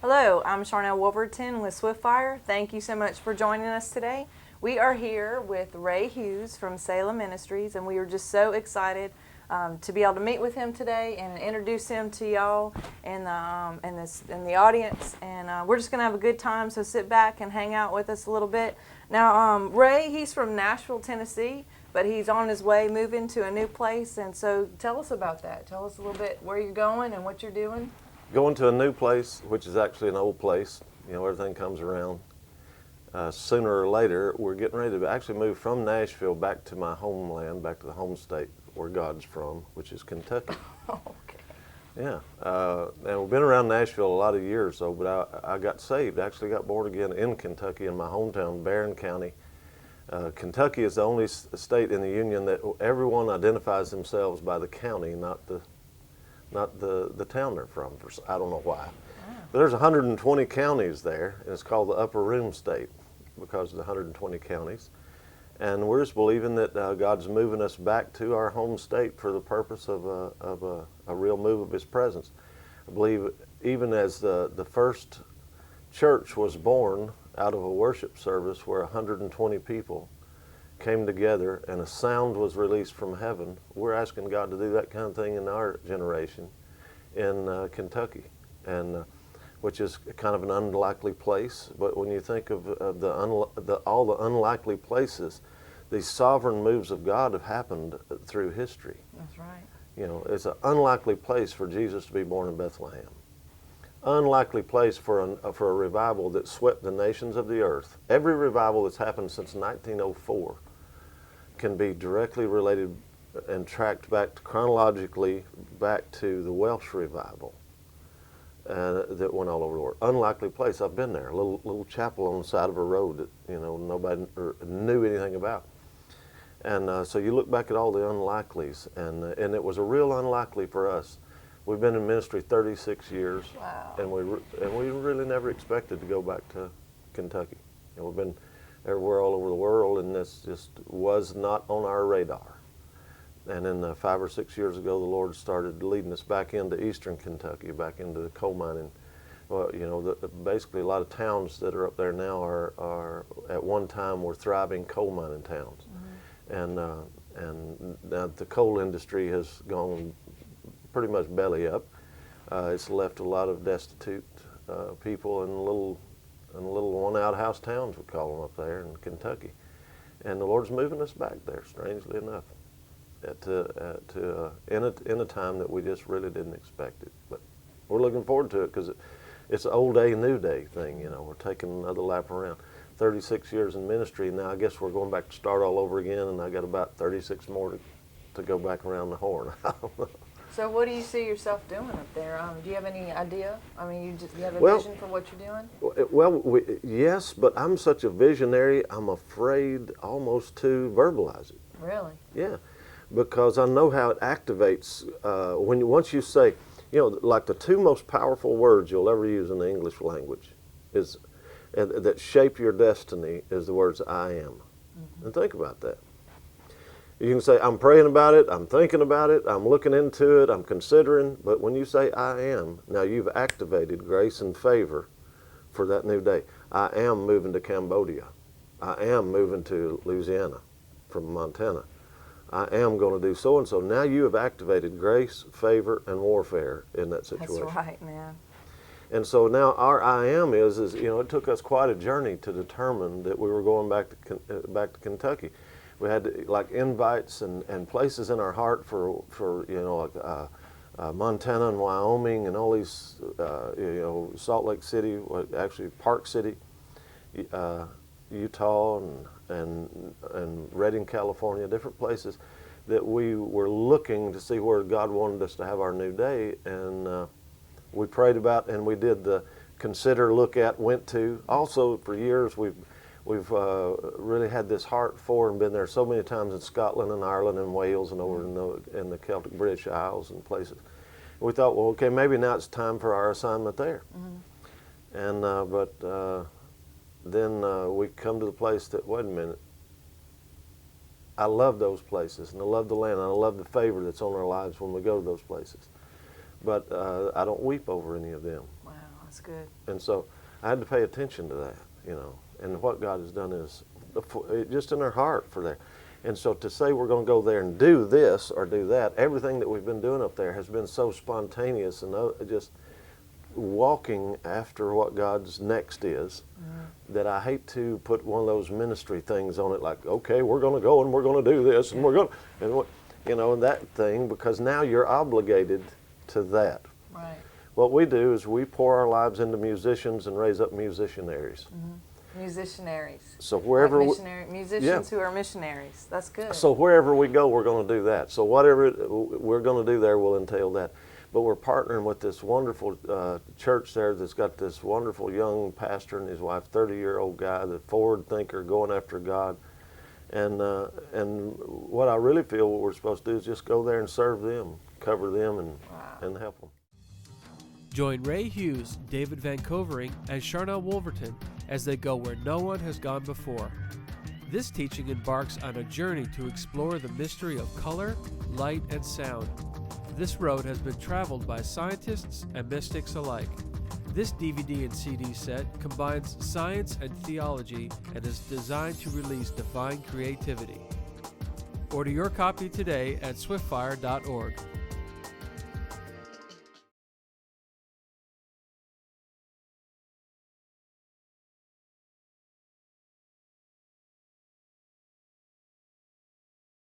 Hello, I'm Sharnael Wolverton with Swiftfire. Thank you so much for joining us today. We are here with Ray Hughes from Salem Ministries, and we are just so excited to be able to meet with him today and introduce him to y'all and the audience. And we're just going to have a good time, so sit back and hang out with us a little bit. Now, Ray, he's from Nashville, Tennessee, but he's on his way moving to a new place. And so tell us about that. Tell us a little bit where you're going and what you're doing. Going to a new place, which is actually an old place. You know, everything comes around. Sooner or later, we're getting ready to actually move from Nashville back to my homeland, back to the home state where God's from, which is Kentucky. Okay. Yeah. And we've been around Nashville a lot of years, though, but I got saved. I actually got born again in Kentucky, in my hometown, Barron County. Kentucky is the only state in the Union that everyone identifies themselves by the county, not the town they're from. I don't know why. But there's 120 counties there, and it's called the Upper Room State because of the 120 counties. And we're just believing that God's moving us back to our home state for the purpose of a real move of His presence. I believe even as the first church was born out of a worship service where 120 people came together and a sound was released from heaven, we're asking God to do that kind of thing in our generation in Kentucky, and which is kind of an unlikely place. But when you think of all the unlikely places, these sovereign moves of God have happened through history. That's right. You know, it's an unlikely place for Jesus to be born in Bethlehem. Unlikely place for a revival that swept the nations of the earth. Every revival that's happened since 1904 can be directly related and tracked back chronologically back to the Welsh revival that went all over the world. Unlikely place. I've been there. A little chapel on the side of a road that nobody knew anything about. And so you look back at all the unlikelies, and it was a real unlikely for us. We've been in ministry 36 years, Wow. and we really never expected to go back to Kentucky. And we've been everywhere all over the world, and this just was not on our radar. And then 5 or 6 years ago, the Lord started leading us back into eastern Kentucky, back into the coal mining. Well, basically a lot of towns that are up there now are at one time were thriving coal mining towns. Mm-hmm. And now the coal industry has gone pretty much belly up. It's left a lot of destitute people in little one-out-house towns, we call them, up there in Kentucky. And the Lord's moving us back there, strangely enough, in a time that we just really didn't expect it. But we're looking forward to it because it's an old day, new day thing. We're taking another lap around. 36 years in ministry, now I guess we're going back to start all over again, and I got about 36 more to go back around the horn. I don't know. So what do you see yourself doing up there? Do you have any idea? I mean, do you have a vision for what you're doing? Well, yes, but I'm such a visionary, I'm afraid almost to verbalize it. Really? Yeah, because I know how it activates once you say, like the two most powerful words you'll ever use in the English language is that shape your destiny is the words I am. Mm-hmm. And think about that. You can say, I'm praying about it, I'm thinking about it, I'm looking into it, I'm considering, but when you say I am, now you've activated grace and favor for that new day. I am moving to Cambodia. I am moving to Louisiana from Montana. I am going to do so-and-so. Now you have activated grace, favor, and warfare in that situation. That's right, man. And so now our I am is it took us quite a journey to determine that we were going back to Kentucky. We had invites and places in our heart for Montana and Wyoming and all these Salt Lake City, actually Park City, Utah and Redding, California, different places that we were looking to see where God wanted us to have our new day, and we prayed about and we did the consider, look at, went to. Also for years we've really had this heart for and been there so many times in Scotland and Ireland and Wales and over in the Celtic British Isles and places. We thought, well, okay, maybe now it's time for our assignment there. Mm-hmm. And then we come to the place that, wait a minute, I love those places and I love the land and I love the favor that's on our lives when we go to those places. But I don't weep over any of them. Wow. That's good. And so I had to pay attention to that, and what God has done is just in their heart for that. And so to say we're going to go there and do this or do that, everything that we've been doing up there has been so spontaneous and just walking after what God's next is, that I hate to put one of those ministry things on it, like, okay, we're going to go and we're going to do this and we're going to, and that thing, because now you're obligated to that. Right. What we do is we pour our lives into musicians and raise up musicianaries. Musicianaries. So wherever musicians who are missionaries. That's good. So wherever we go, we're going to do that. So whatever we're going to do there will entail that. But we're partnering with this wonderful church there that's got this wonderful young pastor and his wife, 30-year-old guy, the forward thinker, going after God. And what I really feel what we're supposed to do is just go there and serve them, cover them, and help them. Join Ray Hughes, David Van Covering, and Sharnael Wolverton as they go where no one has gone before. This teaching embarks on a journey to explore the mystery of color, light, and sound. This road has been traveled by scientists and mystics alike. This DVD and CD set combines science and theology and is designed to release divine creativity. Order your copy today at swiftfire.org.